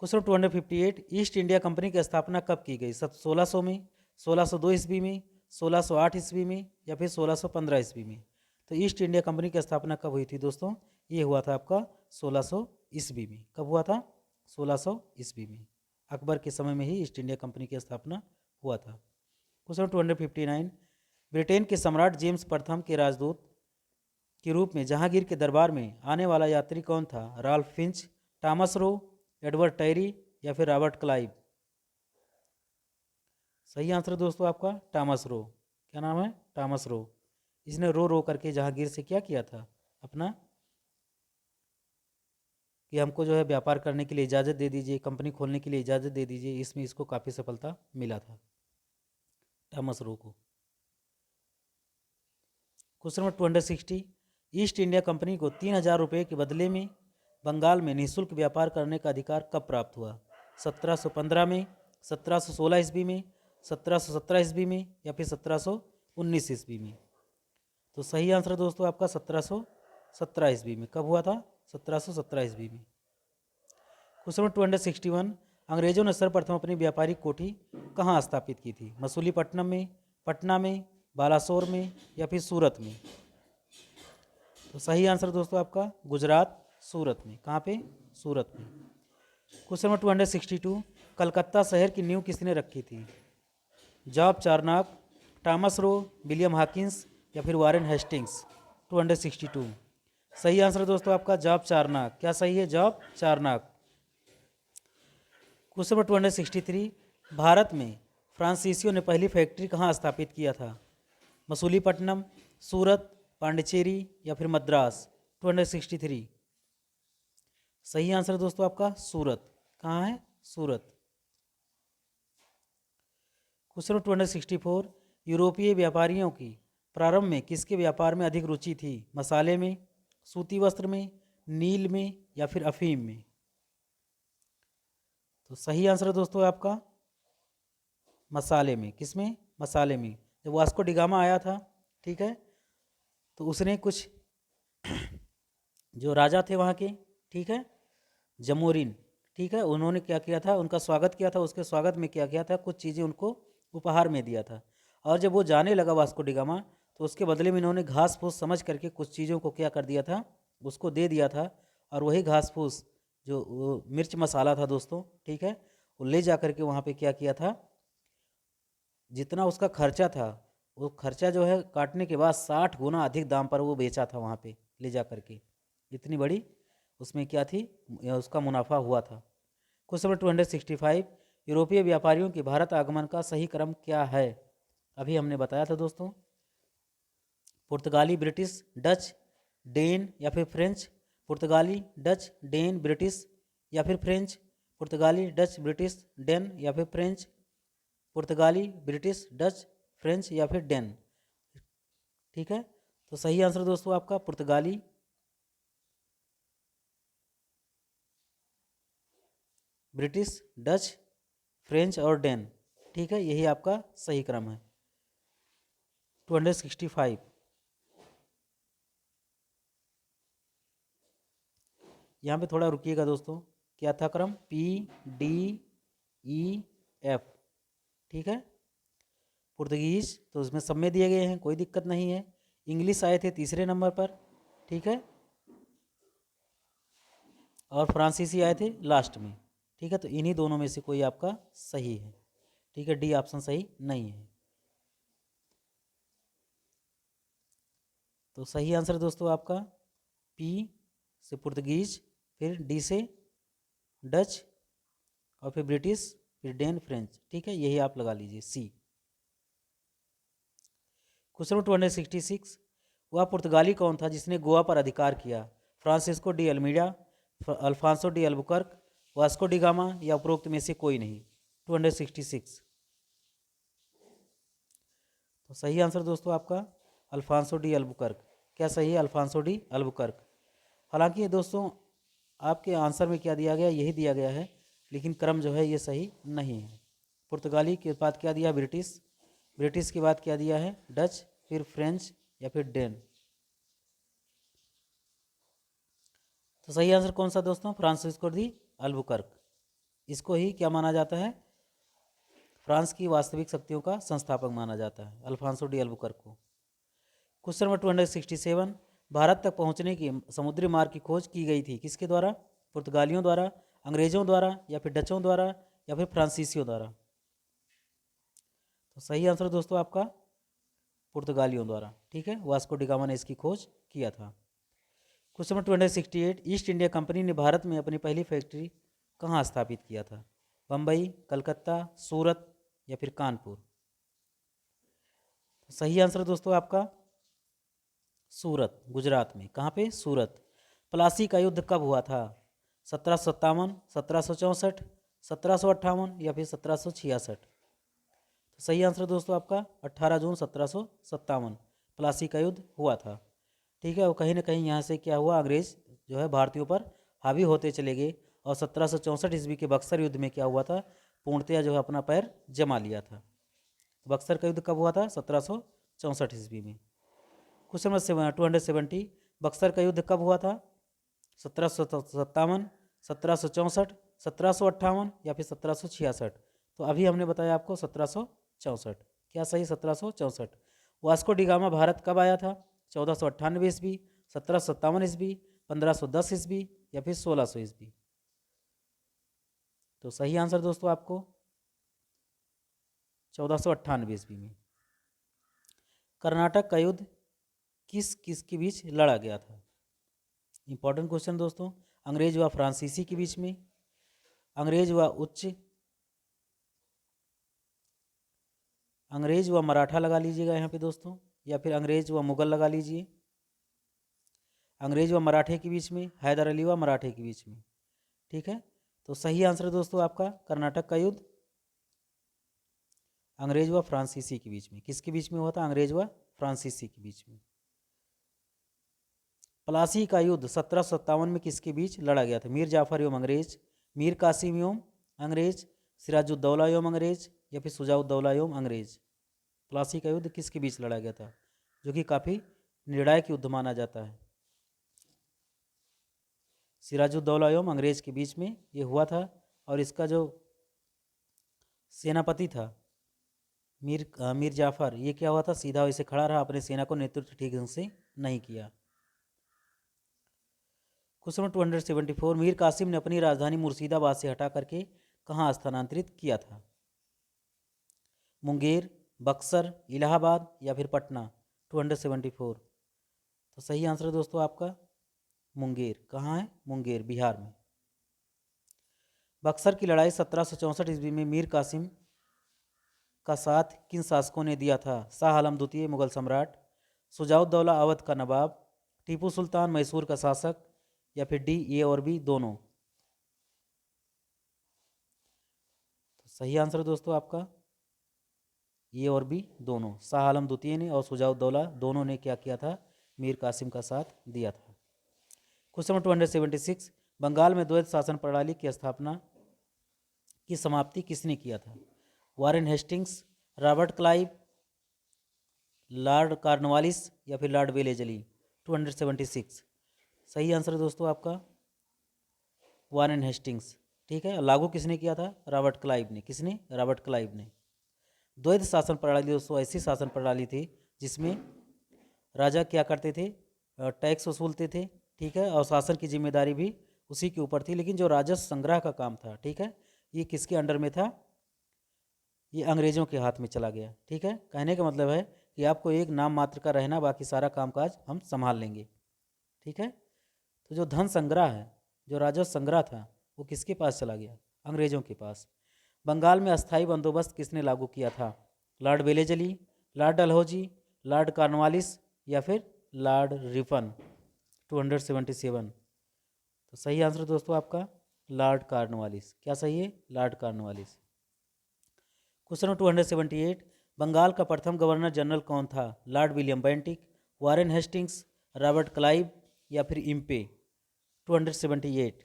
क्वेश्चन 258 ईस्ट इंडिया कंपनी की स्थापना कब की गई? 1600 में, 1602 ईस्वी में, 1608 ईस्वी में या फिर 1615 ईस्वी में? तो ईस्ट इंडिया कंपनी की स्थापना कब हुई थी दोस्तों? ये हुआ था आपका 1600 ईस्वी में। कब हुआ था? 1600 ईस्वी में। अकबर के समय में ही ईस्ट इंडिया कंपनी की स्थापना हुआ था। क्वेश्चन 259, ब्रिटेन के सम्राट जेम्स प्रथम के राजदूत के रूप में जहांगीर के दरबार में आने वाला यात्री कौन था? Ralph Finch, Thomas Roe, Edward Terry या फिर रॉबर्ट क्लाइव? सही आंसर दोस्तों आपका टॉमस रो। क्या नाम है? Thomas Roe. इसने रो रो करके जहांगीर से क्या किया था अपना, कि हमको जो है व्यापार करने के लिए इजाज़त दे दीजिए, कंपनी खोलने के लिए इजाज़त दे दीजिए। इसमें इसको काफ़ी सफलता मिला था टॉमस रो को। Question number 260, east India company को 3000 रुपये के बदले में बंगाल में निःशुल्क व्यापार करने का अधिकार कब प्राप्त हुआ? 1715 में, 1716 ईस्वी में, 1717 ईस्वी में या फिर 1719 ईस्वी में? तो सही आंसर दोस्तों आपका 1717 ईस्वी में। कब हुआ था? 1717 ईस्वी में। क्वेश्चन नंबर 261, अंग्रेजों ने सर्वप्रथम अपनी व्यापारिक कोठी कहाँ स्थापित की थी? मसूलीपट्टनम में, पटना में, बालासोर में या फिर सूरत में? तो सही आंसर दोस्तों आपका गुजरात, सूरत में। कहाँ पे? सूरत में। क्वेश्चन नंबर 262, कलकत्ता शहर की नींव किसने रखी थी? Job Charnock, Thomas Roe, William Hawkins या फिर वारेन हेस्टिंग्स? 262 सही आंसर दोस्तों आपका जॉब चार्नक। क्या सही है? जॉब चार्नक। क्वेश्चन नंबर 263, भारत में फ्रांसीसियों ने पहली फैक्ट्री कहाँ स्थापित किया था? मसूलीपट्टनम, सूरत, पांडिचेरी या फिर मद्रास? 263 सही आंसर दोस्तों आपका सूरत। कहाँ है? सूरत। क्वेश्चन नंबर 264, यूरोपीय व्यापारियों की प्रारंभ में किसके व्यापार में अधिक रुचि थी? मसाले में, सूती वस्त्र में, नील में या फिर अफीम में? तो सही आंसर दोस्तों आपका मसाले में। किसमें? मसाले में। जब वास्को डिगामा आया था, ठीक है, तो उसने कुछ जो राजा थे वहाँ के, ठीक है, जमोरिन, ठीक है, उन्होंने क्या किया था? उनका स्वागत किया था। उसके स्वागत में क्या किया था? कुछ चीज़ें उनको उपहार में दिया था। और जब वो जाने लगा वास्को डिगामा, तो उसके बदले में इन्होंने घास फूस समझ करके कुछ चीज़ों को क्या कर दिया था? उसको दे दिया था। और वही घास फूस जो मिर्च मसाला था दोस्तों, ठीक है, वो ले जा करके वहाँ पे क्या किया था? जितना उसका खर्चा था, वो खर्चा जो है काटने के बाद 60 गुना अधिक दाम पर वो बेचा था वहाँ पे ले जा करके। इतनी बड़ी उसमें क्या थी? उसका मुनाफा हुआ था। क्वेश्चन नंबर 265, यूरोपीय व्यापारियों के भारत आगमन का सही क्रम क्या है? अभी हमने बताया था दोस्तों, पुर्तगाली, ब्रिटिश, डच, डेन या फिर फ्रेंच? पुर्तगाली, डच, डेन, ब्रिटिश या फिर फ्रेंच? पुर्तगाली, डच, ब्रिटिश, डेन या फिर फ्रेंच? पुर्तगाली, ब्रिटिश, डच, फ्रेंच या फिर डेन? ठीक है, तो सही आंसर दोस्तों आपका पुर्तगाली, ब्रिटिश, डच, फ्रेंच और डेन। ठीक है, यही आपका सही क्रम है। 265, यहाँ पे थोड़ा रुकिएगा दोस्तों। क्या था क्रम? PDEF, ठीक है। पुर्तगीज तो उसमें सब में दिए गए हैं, कोई दिक्कत नहीं है। इंग्लिश आए थे तीसरे नंबर पर, ठीक है, और फ्रांसीसी आए थे लास्ट में, ठीक है। तो इन्हीं दोनों में से कोई आपका सही है, ठीक है, डी ऑप्शन सही नहीं है। तो सही आंसर दोस्तों आपका पी से पुर्तगीज, फिर डी से डच और फिर ब्रिटिश, फिर डेन, फ्रेंच, ठीक है, यही आप लगा लीजिए सी। क्वेश्चन नंबर 266, वह पुर्तगाली कौन था जिसने गोवा पर अधिकार किया? Francisco de Almeida, Alfonso de Albuquerque, Vasco da Gama या उपरोक्त में से कोई नहीं? 266 तो सही आंसर दोस्तों आपका अल्फांसो डी अल्बुकर्क। क्या सही है? Alfonso de Albuquerque. हालांकि दोस्तों आपके आंसर में क्या दिया गया? यही दिया गया है, लेकिन क्रम जो है ये सही नहीं है। पुर्तगाली के बाद क्या दिया? ब्रिटिश, ब्रिटिश के बाद क्या दिया है? डच, फिर फ्रेंच या फिर डेन? तो सही आंसर कौन सा दोस्तों? Francisco de Albuquerque. इसको ही क्या माना जाता है? फ्रांस की वास्तविक शक्तियों का संस्थापक माना जाता है, अल्फांसो डी अल्बुकर्क को। क्वेश्चन नंबर 267, भारत तक पहुंचने की समुद्री मार्ग की खोज की गई थी किसके द्वारा? पुर्तगालियों द्वारा, अंग्रेजों द्वारा, या फिर डचों द्वारा, या फिर फ्रांसीसियों द्वारा? तो सही आंसर दोस्तों आपका पुर्तगालियों द्वारा। ठीक है, वास्को डी गामा ने इसकी खोज किया था। Question number 268, east India company ने भारत में अपनी पहली फैक्ट्री कहाँ स्थापित किया था? बम्बई, कलकत्ता, सूरत, या फिर कानपुर? तो सही आंसर दोस्तों आपका सूरत, गुजरात में। कहाँ पे? सूरत। प्लासी का युद्ध कब हुआ था? 1757, 1764, 1758, या फिर 1766? तो सही आंसर दोस्तों आपका 18 जून 1757 प्लासी का युद्ध हुआ था। ठीक है, और कहीं ना कहीं यहाँ से क्या हुआ, अंग्रेज जो है भारतीयों पर हावी होते चले गए, और 1764 ईस्वी के बक्सर युद्ध में क्या हुआ था, पूर्णतया जो है अपना पैर जमा लिया था। बक्सर का युद्ध कब हुआ था? 1764 ईस्वी में। क्वेश्चन नंबर 270, बक्सर का युद्ध कब हुआ था? 1757, 1764, 1758, या फिर 1766? तो अभी हमने बताया आपको 1764। क्या सही? 1764। वास्को डी गामा भारत कब आया था? 1498 ईस्वी, 1757 ईस्वी, 1510 ईस्वी, या फिर 1600 ईस्वी? तो सही आंसर दोस्तों आपको 1498 ईस्वी में। कर्नाटक का युद्ध किस किस के बीच लड़ा गया था? इंपॉर्टेंट क्वेश्चन दोस्तों। अंग्रेज व फ्रांसीसी के बीच में, अंग्रेज व मराठा लगा लीजिएगा यहाँ पे दोस्तों, या फिर अंग्रेज व मुगल लगा लीजिए। अंग्रेज व मराठे के बीच में, हैदर अली व मराठे के बीच में। ठीक है, तो सही आंसर दोस्तों आपका कर्नाटक का युद्ध अंग्रेज व फ्रांसीसी के बीच में। किसके बीच में हुआ था? अंग्रेज व फ्रांसीसी के बीच में। प्लासी का युद्ध 1757 में किसके बीच लड़ा गया था? मीर जाफर एवं अंग्रेज, मीर कासिम एवं अंग्रेज, सिराजुद्दौला एवं अंग्रेज, या फिर सुजाउद्दौला एवं अंग्रेज? प्लासी का युद्ध किसके बीच लड़ा गया था, जो कि काफ़ी निर्णायक युद्ध माना जाता है? सिराजुद्दौला एवं अंग्रेज के बीच में ये हुआ था, और इसका जो सेनापति था मीर जाफर, ये क्या हुआ था, सीधा वैसे खड़ा रहा, अपने सेना को नेतृत्व ठीक ढंग से नहीं किया। क्वेश्चन नंबर 274, मीर कासिम ने अपनी राजधानी मुर्शिदाबाद से हटा करके कहाँ स्थानांतरित किया था? मुंगेर, बक्सर, इलाहाबाद, या फिर पटना? 274। तो सही आंसर दोस्तों आपका मुंगेर। कहाँ है? मुंगेर, बिहार में। बक्सर की लड़ाई 1764 ईस्वी में मीर कासिम का साथ किन शासकों ने दिया था? शाह आलम द्वितीय मुगल सम्राट, सुजाउद्दौला अवध का नवाब, टीपू सुल्तान मैसूर का शासक, या फिर डी, ए और बी दोनों? तो सही आंसर दोस्तों आपका ए और बी दोनों। शाह आलम द्वितीय ने और सुजाउद्दौला दोनों ने क्या किया था? मीर कासिम का साथ दिया था। क्वेश्चन नंबर 276, बंगाल में द्वैध शासन प्रणाली की स्थापना की समाप्ति किसने किया था? Warren Hastings, Robert Clive, Lord Cornwallis, या फिर लॉर्ड वेलेजली? 276। सही आंसर दोस्तों आपका वारेन हेस्टिंग्स। ठीक है, लागू किसने किया था? रॉबर्ट क्लाइव ने। किसने? रॉबर्ट क्लाइव ने। द्वैध शासन प्रणाली दोस्तों ऐसी शासन प्रणाली थी जिसमें राजा क्या करते थे? टैक्स वसूलते थे। ठीक है, और शासन की जिम्मेदारी भी उसी के ऊपर थी, लेकिन जो राजस्व संग्रह का काम था, ठीक है, ये किसके अंडर में था? ये अंग्रेजों के हाथ में चला गया। ठीक है, कहने का मतलब है कि आपको एक नाम मात्र का रहना, बाकी सारा कामकाज हम संभाल लेंगे। ठीक है, तो जो धन संग्रह है, जो राजस्व संग्रह था, वो किसके पास चला गया? अंग्रेजों के पास। बंगाल में अस्थाई बंदोबस्त किसने लागू किया था? Lord Wellesley, Lord Dalhousie, Lord Cornwallis, या फिर लॉर्ड रिपन? 277। तो सही आंसर दोस्तों आपका लॉर्ड कॉर्नवालिस। क्या सही है? Lord Cornwallis. Question number 278, Bengal का प्रथम गवर्नर जनरल कौन था? Lord William Bentinck, Warren Hastings, Robert Clive, या फिर इम्पे? 278।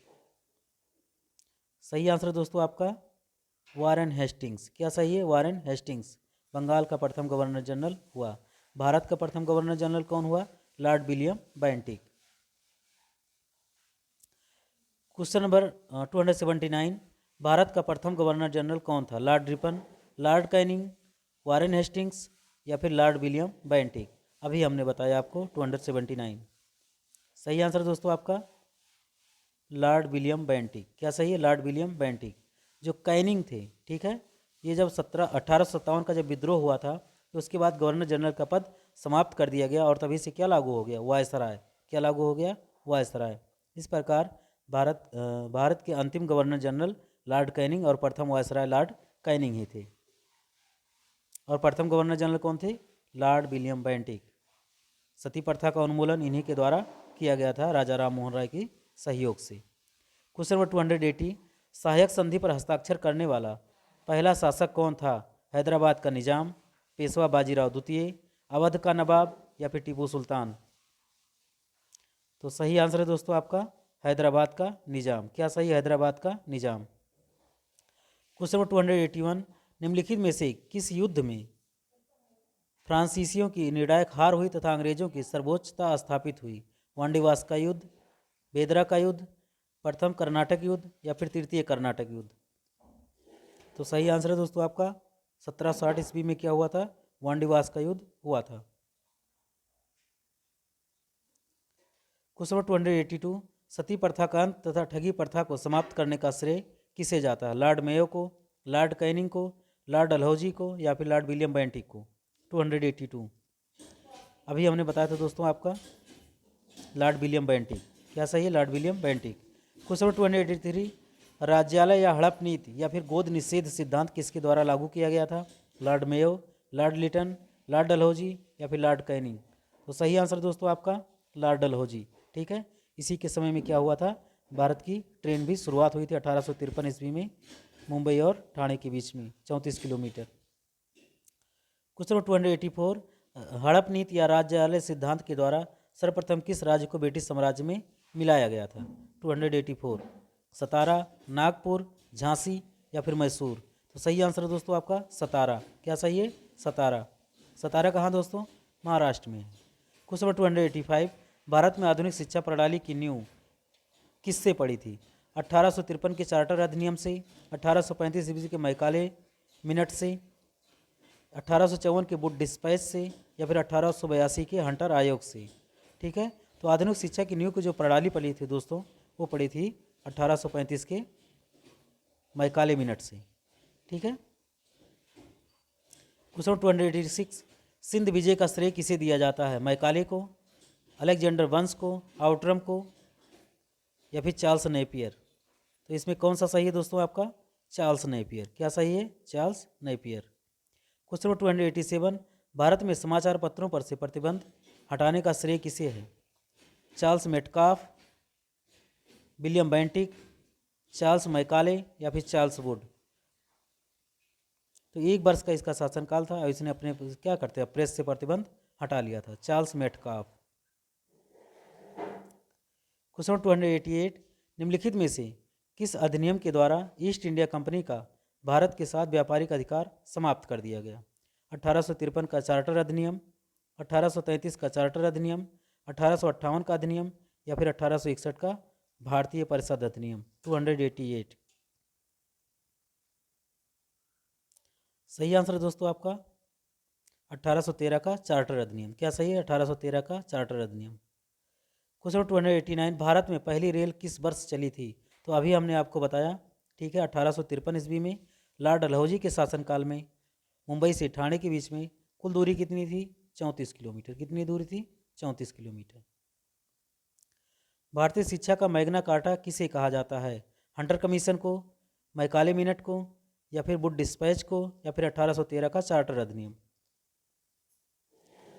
सही आंसर दोस्तों आपका वारेन हेस्टिंग्स। क्या सही है? वारेन हेस्टिंग्स बंगाल का प्रथम गवर्नर जनरल हुआ। भारत का प्रथम गवर्नर जनरल कौन हुआ? Lord William Bentinck. Question number 279, Bharat का प्रथम गवर्नर जनरल कौन था? Lord Ripon, Lord Canning, Warren Hastings, या फिर लॉर्ड विलियम बेंटिक? अभी हमने बताया आपको 279। सही आंसर दोस्तों आपका लॉर्ड विलियम बेंटिक। क्या सही है? Lord William Bentinck. जो कैनिंग थे, ठीक है, ये जब 1857 का जब विद्रोह हुआ था तो उसके बाद गवर्नर जनरल का पद समाप्त कर दिया गया और तभी से क्या लागू हो गया? वायसराय। क्या लागू हो गया? वायसराय। इस प्रकार भारत के अंतिम गवर्नर जनरल लॉर्ड कैनिंग और प्रथम वायसराय लॉर्ड कैनिंग ही थे। और प्रथम गवर्नर जनरल कौन थे? Lord William Bentinck. सती प्रथा का उन्मूलन इन्हीं के द्वारा किया गया था, राजा राम मोहन राय के सहयोग से। क्वेश्चन नंबर 280, सहायक संधि पर हस्ताक्षर करने वाला पहला शासक कौन था? हैदराबाद का निजाम, पेशवा बाजीराव द्वितीय, अवध का नवाब या फिर टीपू सुल्तान? तो सही आंसर है दोस्तों आपका हैदराबाद का निजाम। क्या सही? हैदराबाद का निजाम। क्वेश्चन नंबर 281, निम्नलिखित में से किस युद्ध में फ्रांसीसियों की निर्णायक हार हुई तथा अंग्रेजों की सर्वोच्चता स्थापित हुई? वांडीवास का युद्ध, बेदरा का युद्ध, प्रथम कर्नाटक युद्ध या फिर तृतीय कर्नाटक युद्ध? तो सही आंसर है दोस्तों आपका 1760 ईस्वी में क्या हुआ था? वांडीवास का युद्ध हुआ था। क्वेश्चन नंबर 282, सती प्रथा का अंत तथा ठगी प्रथा को समाप्त करने का श्रेय किसे जाता है? लॉर्ड मेयो को, लॉर्ड कैनिंग को, लॉर्ड डलहौजी को या फिर लॉर्ड विलियम बेंटिक को? 282 अभी हमने बताया था दोस्तों आपका लॉर्ड विलियम बेंटिक। क्या सही है? Lord William Bentinck. Question number 283, राज्यालय या हड़प नीति या फिर गोद निषेध सिद्धांत किसके द्वारा लागू किया गया था? Lord Mayo, Lord Lytton, Lord Dalhousie या फिर लॉर्ड कैनिंग? तो सही आंसर दोस्तों आपका लॉर्ड डलहौजी। ठीक है, इसी के समय में क्या हुआ था? भारत की ट्रेन भी शुरुआत हुई थी 1853 ईस्वी में, मुंबई और ठाणे के बीच में 34 किलोमीटर। क्वेश्चन नंबर 284, हड़प नीति या राज्यालय सिद्धांत के द्वारा सर्वप्रथम किस राज्य को ब्रिटिश साम्राज्य में मिलाया गया था? 284 सतारा, नागपुर, झांसी या फिर मैसूर? तो सही आंसर है दोस्तों आपका सतारा। क्या सही है? सतारा। सतारा कहाँ दोस्तों? महाराष्ट्र में है। क्वेश्चन नंबर 285, भारत में आधुनिक शिक्षा प्रणाली की नींव किससे पड़ी थी? 1853 के चार्टर अधिनियम से, 1835 ईस्वी के मैकाले मिनट से, 1854 के वुड डिस्पैच से या फिर 1882 के हंटर आयोग से? ठीक है, तो आधुनिक शिक्षा की नींव की जो प्रणाली पड़ी थी दोस्तों वो पड़ी थी 1835 के मैकाले मिनट से। ठीक है। क्वेश्चन 286, सिंध विजय का श्रेय किसे दिया जाता है? मैकाले को, अलेक्जेंडर वंश को, आउटरम को या फिर चार्ल्स नेपियर? तो इसमें कौन सा सही है दोस्तों आपका? Charles Napier. क्या सही है? Charles Napier. Question number 287, Bharat में समाचार पत्रों पर से प्रतिबंध हटाने का श्रेय किसे है? Charles Metcalfe, William Bentinck, Charles Macaulay या फिर चार्ल्स वुड? तो 1 वर्ष का इसका शासनकाल था और इसने अपने क्या करते हैं प्रेस से प्रतिबंध हटा लिया था, चार्ल्स मेटकाफ। क्वेश्चन 288, निम्नलिखित में से किस अधिनियम के द्वारा ईस्ट इंडिया कंपनी का भारत के साथ व्यापारिक अधिकार समाप्त कर दिया गया? 1853 का चार्टर अधिनियम, 1833 का चार्टर अधिनियम, 1858 का अधिनियम या फिर 1861 का भारतीय परिषद अधिनियम? 288 सही आंसर है दोस्तों आपका 1813 का चार्टर अधिनियम। क्या सही है? 1813 का चार्टर अधिनियम। क्वेश्चन 289, भारत में पहली रेल किस वर्ष चली थी? तो अभी हमने आपको बताया, ठीक है, 1853 ईस्वी में लॉर्ड डलहौजी के शासनकाल में मुंबई से ठाणे के बीच में कुल दूरी कितनी थी? 34 किलोमीटर। कितनी दूरी थी? 34 किलोमीटर। भारतीय शिक्षा का मैग्ना कार्टा किसे कहा जाता है? हंटर कमीशन को, मैकाले मिनट को या फिर वुड डिस्पैच को या फिर 1813 का चार्टर अधिनियम?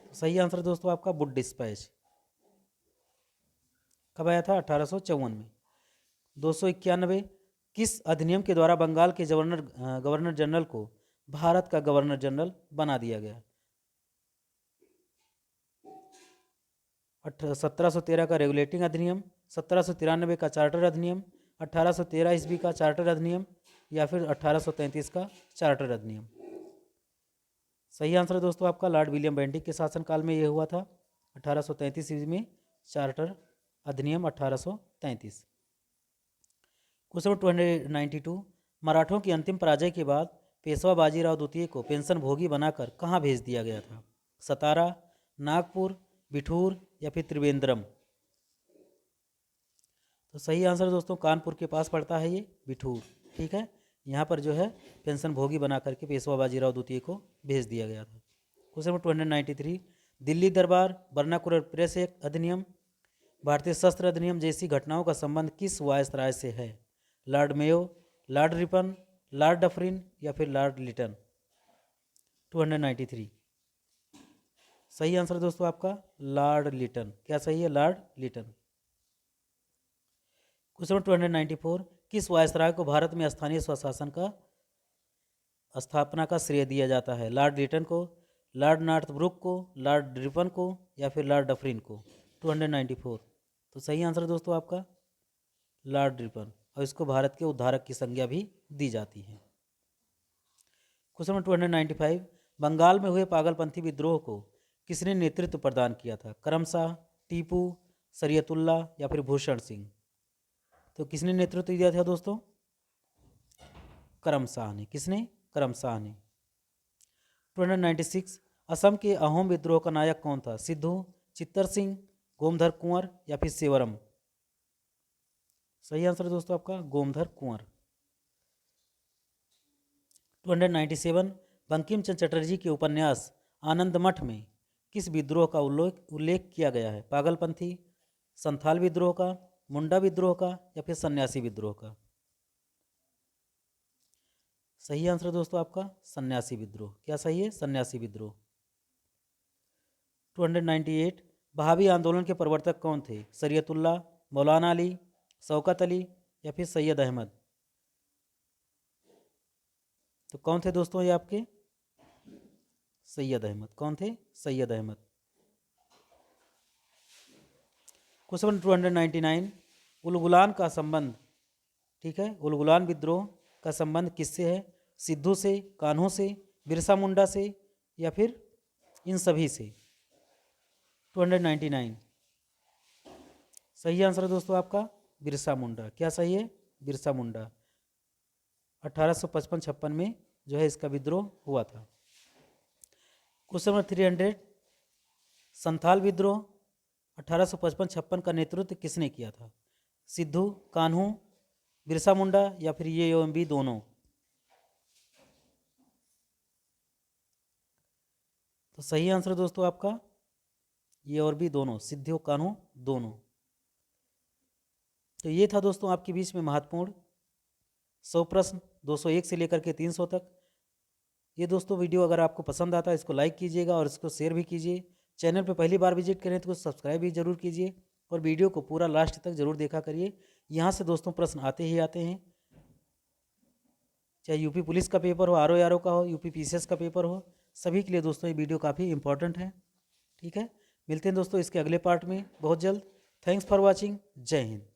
तो सही आंसर दोस्तों आपका वुड डिस्पैच। कब आया था? 1854 में। 291, किस अधिनियम के द्वारा बंगाल के गवर्नर जनरल को भारत का गवर्नर जनरल बना दिया गया? 1713 का रेगुलेटिंग अधिनियम, 1793 का चार्टर अधिनियम, 1813 ईस्वी का चार्टर अधिनियम या फिर 1833 का चार्टर अधिनियम? सही आंसर है दोस्तों आपका लॉर्ड विलियम बेंटिक के शासनकाल में ये हुआ था 1833 ईस्वी में चार्टर अधिनियम 1833। क्वेश्चन 292, मराठों की अंतिम पराजय के बाद पेशवा बाजीराव द्वितीय को पेंशन भोगी बनाकर कहाँ भेज दिया गया था? सतारा, नागपुर, बिठूर या फिर त्रिवेंद्रम? तो सही आंसर दोस्तों कानपुर के पास पड़ता है ये बिठूर। ठीक है, यहाँ पर जो है पेंशन भोगी बना करके पेशवा बाजीराव द्वितीय को भेज दिया गया था। क्वेश्चन नंबर 293, दिल्ली दरबार, वर्नाकुलर प्रेस एक्ट अधिनियम, भारतीय शस्त्र अधिनियम जैसी घटनाओं का संबंध किस वायसराय से है? Lord Mayo, Lord Ripon, Lord Dufferin या फिर लॉर्ड लिटन? 293 सही आंसर दोस्तों आपका लॉर्ड लिटन। क्या सही है? लॉर्ड लिटन। क्वेश्चन नंबर 294, किस वायसराय को भारत में स्थानीय स्वशासन का स्थापना का श्रेय दिया जाता है? लॉर्ड लिटन को, लॉर्ड नॉर्थब्रुक को, लॉर्ड रिपन को या फिर लॉर्ड डफरिन को? 294 तो सही आंसर दोस्तों आपका लॉर्ड रिपन, और इसको भारत के उद्धारक की संज्ञा भी दी जाती है। क्वेश्चन नंबर 295, बंगाल में हुए पागलपंथी विद्रोह को किसने नेतृत्व प्रदान किया था? करमशाह, टीपू, शरीयतुल्ला या फिर भूषण सिंह? तो किसने नेतृत्व दिया था दोस्तों? करमशाह ने। किसने? करमशाह ने। 296, असम के अहोम विद्रोह का नायक कौन था? सिद्धू, चित्तर सिंह, गोमधर कुंवर या फिर सेवरम? सही आंसर दोस्तों आपका गोमधर कुंवर। 297, बंकिम चंद्र चटर्जी के उपन्यास आनंद मठ में किस विद्रोह का उल्लेख किया गया है? पागलपंथी, संथाल विद्रोह का, मुंडा विद्रोह का या फिर सन्यासी विद्रोह का? सही आंसर दोस्तों आपका सन्यासी विद्रोह। क्या सही है? सन्यासी विद्रोह। 298, बहावी आंदोलन के प्रवर्तक कौन थे? शरीयतुल्ला, मौलाना अली, शौकत अली या फिर सैयद अहमद? तो कौन थे दोस्तों ये आपके? सैयद अहमद। कौन थे? सैयद अहमद। क्वेश्चन 299, उलगुलान का संबंध, ठीक है, उलगुलान विद्रोह का संबंध किससे है? सिद्धू से, कान्हू से, बिरसा मुंडा से या फिर इन सभी से? 299 सही आंसर है दोस्तों आपका बिरसा मुंडा। क्या सही है? बिरसा मुंडा। 1855-56 में जो है इसका विद्रोह हुआ था। क्वेश्चन नंबर 300, संथाल विद्रोह 1855-56 का नेतृत्व किसने किया था? सिद्धू, कान्हू, बिरसा मुंडा या फिर ये एवं बी दोनों? तो सही आंसर दोस्तों आपका ये और भी दोनों, सिद्धू कान्हू दोनों। तो ये था दोस्तों आपके बीच में महत्वपूर्ण 100 प्रश्न 201 से लेकर के 300 तक। ये दोस्तों वीडियो अगर आपको पसंद आता है इसको लाइक कीजिएगा और इसको शेयर भी कीजिए। चैनल पे पहली बार विजिट करें तो सब्सक्राइब भी जरूर कीजिए और वीडियो को पूरा लास्ट तक जरूर देखा करिए। यहाँ से दोस्तों प्रश्न आते ही आते हैं, चाहे यूपी पुलिस का पेपर हो, RO का हो, यूपी PCS का पेपर हो, सभी के लिए दोस्तों ये वीडियो काफ़ी इंपॉर्टेंट है। ठीक है, मिलते हैं दोस्तों इसके अगले पार्ट में बहुत जल्द। Thanks for watching. जय हिंद।